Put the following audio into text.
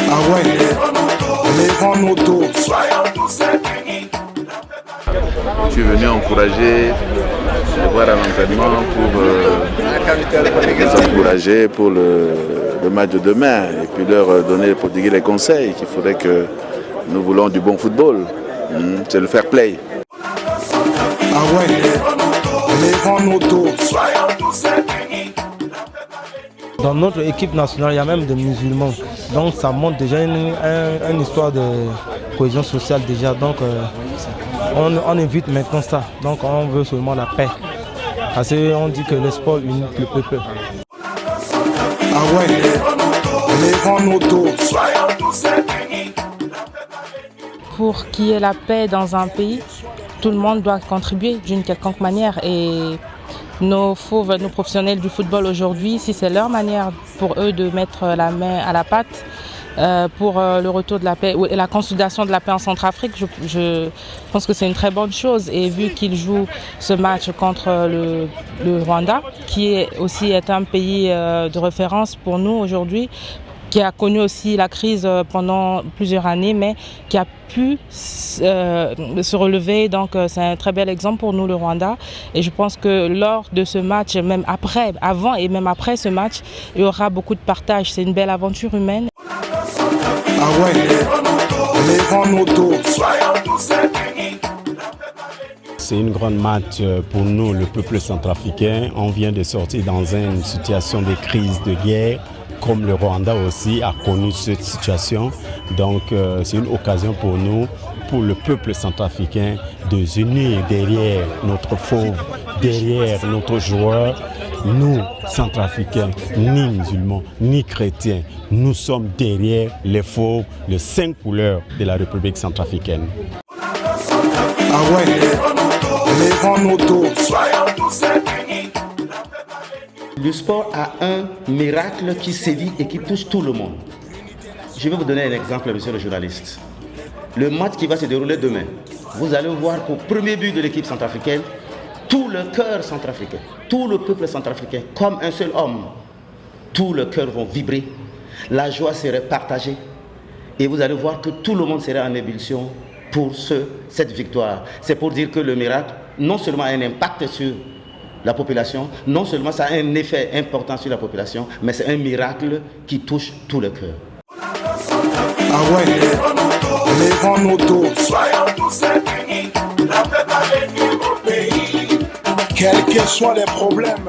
Ah ouais, lèvons-nous tous. Je suis venu encourager, les voir à l'entraînement pour les encourager pour le match de demain et puis leur donner pour dire les conseils qu'il faudrait que nous voulons du bon football. C'est le fair play. Ah ouais, lèvons-nous tous. Dans notre équipe nationale, il y a même des musulmans. Donc ça montre déjà une histoire de cohésion sociale déjà. Donc on évite maintenant ça. Donc on veut seulement la paix. Parce qu'on dit que le sport unit le peuple. Ah ouais, lèvons-nous tous. Pour qu'il y ait la paix dans un pays, tout le monde doit contribuer d'une quelconque manière. Et nos fauves, nos professionnels du football aujourd'hui, si c'est leur manière pour eux de mettre la main à la pâte pour le retour de la paix et la consolidation de la paix en Centrafrique, je pense que c'est une très bonne chose. Et vu qu'ils jouent ce match contre le Rwanda, qui est aussi un pays de référence pour nous aujourd'hui, qui a connu aussi la crise pendant plusieurs années, mais qui a pu se relever. Donc c'est un très bel exemple pour nous, le Rwanda. Et je pense que lors de ce match, même après, avant et même après ce match, il y aura beaucoup de partage. C'est une belle aventure humaine. Ah ouais, lèvons-nous tous. C'est une grande match pour nous, le peuple centrafricain. On vient de sortir dans une situation de crise, de guerre, comme le Rwanda aussi a connu cette situation. Donc c'est une occasion pour nous, pour le peuple centrafricain, de s'unir derrière notre fauve, derrière notre joueur. Nous, centrafricains, ni musulmans, ni chrétiens, nous sommes derrière les fauves, les 5 couleurs de la République centrafricaine. Ah ouais, lèvons-nous tous. Le sport a un miracle qui sévit et qui touche tout le monde. Je vais vous donner un exemple, monsieur le journaliste. Le match qui va se dérouler demain, vous allez voir qu'au premier but de l'équipe centrafricaine, tout le cœur centrafricain, tout le peuple centrafricain, comme un seul homme, tout le cœur vont vibrer, la joie serait partagée et vous allez voir que tout le monde serait en ébullition pour cette victoire. C'est pour dire que le miracle, non seulement a un impact sur la population, non seulement ça a un effet important sur la population, mais c'est un miracle qui touche tout le cœur. Ah ouais, lèvons-nous tous. Quels que soient les problèmes,